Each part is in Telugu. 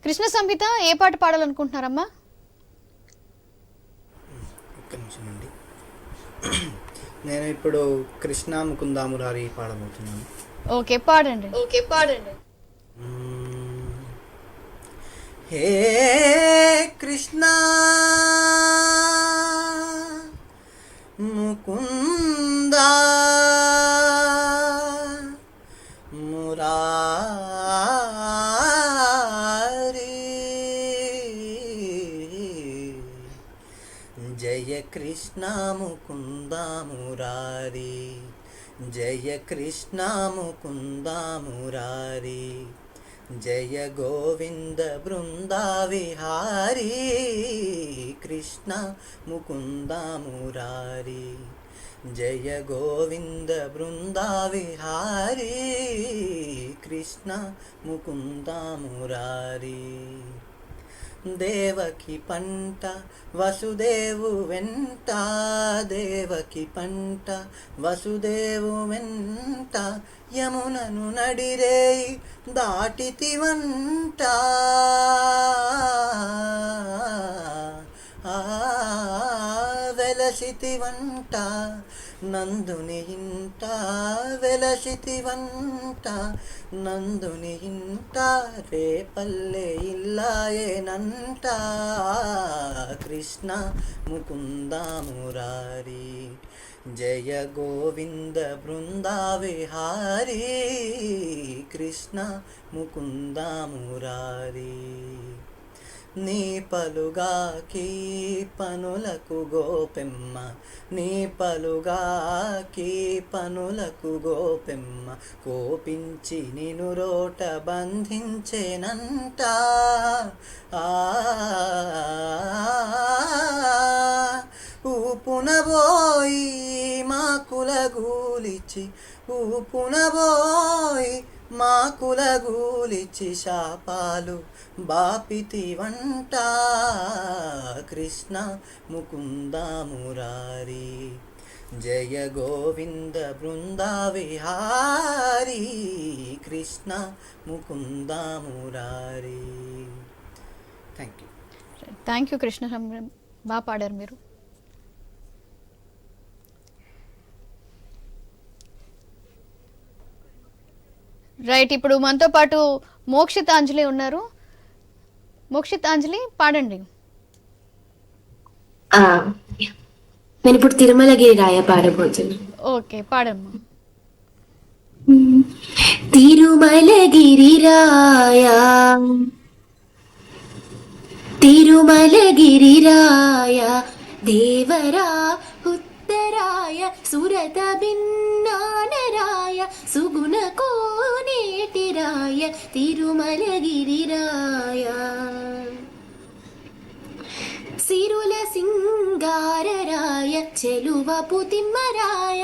కృష్ణ సంహిత ఏ పాట పాడాలనుకుంటున్నారమ్మా? ఒక్క నిమిషం అండి. నేను ఇప్పుడు కృష్ణ ముకుంద మురారి పాడబోతున్నాను. ఓకే, పాడండి. హే కృష్ణ ముకుంద మురారి, జయ కృష్ణ ముకుంద మురారి, జయ కృష్ణ ముకుంద మురారి, జయ గోవింద బృందా విహారీ, కృష్ణ ముకుంద మురారి, జయ గోవింద బృందా విహారీ, కృష్ణ ముకుంద మురారి. దేవకి పంట వసుదేవు వెంట, దేవకి పంట వసుదేవు వెంట, యమునను నడిరేయి దాటితివంట, వెలసితివంట, నందుని ఇంట వెలసితివంట, నందుని ఇంట రేపల్లె ఇల్లాయేనంట, కృష్ణ ముకుంద మురారి, జయ గోవింద బృందా విహారీ, కృష్ణ ముకుంద మురారి. నీ పలుగాకి పనులకు గోపెమ్మ, నీ పలుగాకి పనులకు గోపెమ్మ, కోపించి నిను రోట బంధించేనంట, ఊపునబోయి మాకులగూలిచి, ఊపునబోయి మాకులగూలిచి, శాపాలు బాపితివంట, కృష్ణ ముకుంద మురారి, జయ గోవింద బృందా విహారీ, కృష్ణ ముకుంద మురారి. Thank you Krishna. బాగా పాడారు మీరు. రైట్, ఇప్పుడు మనతో పాటు మోక్షితాంజలి ఉన్నారు. మోక్షితాంజలి, పాడండి. నేను ఇప్పుడు తిరుమలగిరి రాయ పాడబోతున్నాను. ఓకే, పాడమ్మా. తిరుమలగిరి రాయ, తిరుమలగిరి రాయ, దేవరా ఉత్తరాయ, సురత భిన్నానరాయ, సుగుణ కోనేటిరాయ, తిరుమలగిరి రాయ. సిరుల సింగారరాయ, చెలువపు తిమ్మరాయ,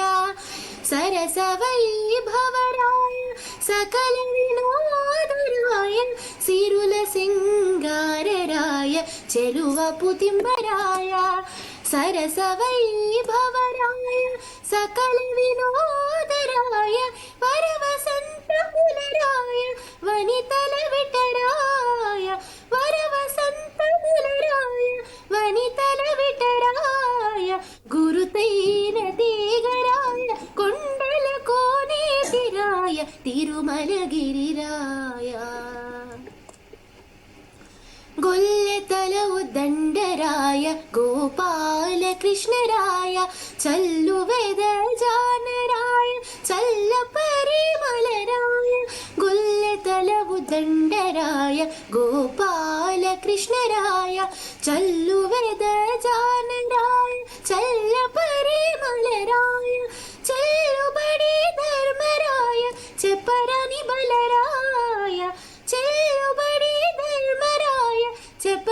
సరస వైభవరాయ, సకల వినోదరాయ, సిరుల సింగారరాయ, చెలువపు తిమ్మరాయ, సరస వైభవరాయ, సకల వినోదరాయ, వరవసంతములరాయ, వనితల విటరాయ, వరవసంతములరాయ, వనితల విటరాయ, గురుతైన తీగరాయ, కొండల కోనేటిరాయ, తిరుమలగిరి రాయ. గొల్లెతల ఉద్దండరాయ, గోపాల కృష్ణరాయ, చల్లు వెదజానరాయ, చల్ల పరిమళరాయ, గొల్లెతల ఉద్దండరాయ, గోపాల కృష్ణరాయ, చల్లు వెదజానరాయ, చల్ల పరిమళరాయ, చెల్లుబడి ధర్మరాయ, చెప్పరాని బలరాయ, చెల్లుబడి ధర్మరాయ, చెప్ప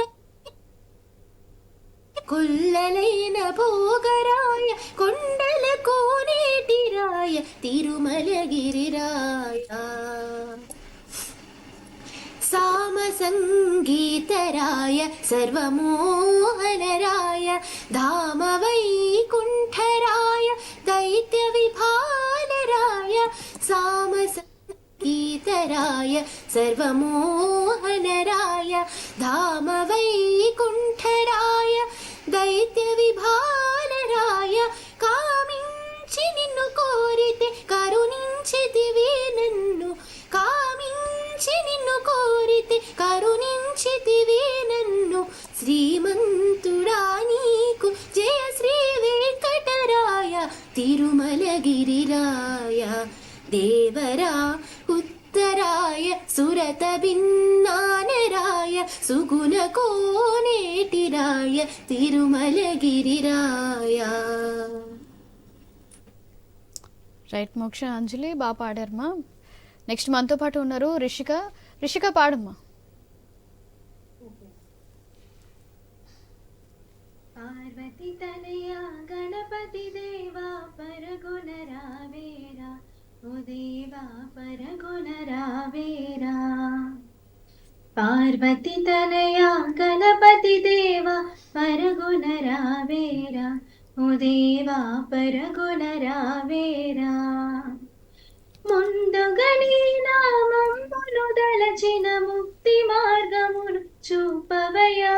కొల్లలైన భోగరాయ, కొండల కోనేటిరాయ, తిరుమలగిరి రాయ. సామ సంగీతరాయ, సర్వమోహనరాయ, ధామ వైకుంఠరాయ, దైత్య విభానరాయ, సామ సంగీతరాయ, సర్వమోహనరాయ, धाम वैकुण्ठराय दैत्यविभानराय కామించి నిన్ను కోరితే కరుణించితివి నన్ను కామించి నిన్ను కోరితే కరుణించితివి నన్ను శ్రీమంతుడా నీకు జయ శ్రీ వెంకటరాయ తిరుమలగిరిరాయ దేవరా ఉత్తరాయ సురత భిన్నానరాయ సుగుణ కోనేటిరాయ తిరుమలగిరిరాయ. రైట్ మోక్ష అంజలి బాగా పాడారమ్మా. నెక్స్ట్ మనతో పాటు ఉన్నారు రిషిక. రిషిక పాడమ్మా. పార్వతి తనయా గణపతి దేవా పరగుణ రావేరా ఓ దేవా పరగుణ రావేరా. పార్వతి తనయా గణపతి దేవా పరగుణ రావేరా ఓ దేవా పరగుణ రావేరా. ముందుగా నీ నామమును దలచిన ముక్తి మార్గమును చూపవయా.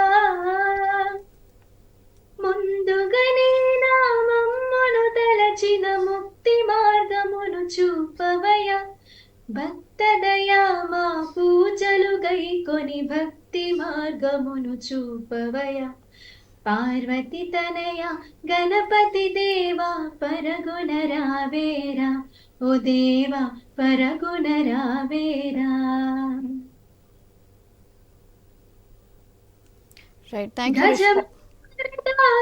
ముందుగా నీ నామమును దలచిన ముక్తి మార్గమును చూపవయా. భక్తదయా మా పూజలు గైకొని భక్తి మార్గమును చూపవయా. పార్వతి తనయా గణపతి దేవా పరగుణ రావేరా ఓ దేవా పరగుణ రావేరా. Right thank you. గజం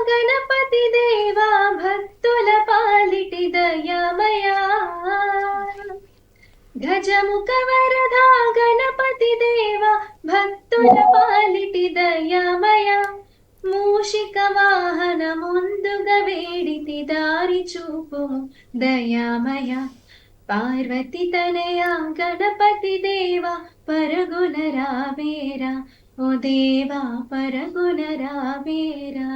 గణపతి దేవా భక్తుల పాలిటి దయామయా. గజముఖ వరదా గణపతి దేవా భక్తుల పాలిటి దయామయా. మూషిక వాహన ముందుగా వేడితి దారి చూపు దయామయ. పార్వతి తనయా గణపతి దేవా పరగుణ రావేరా ఓ దేవా పరగుణ రావేరా.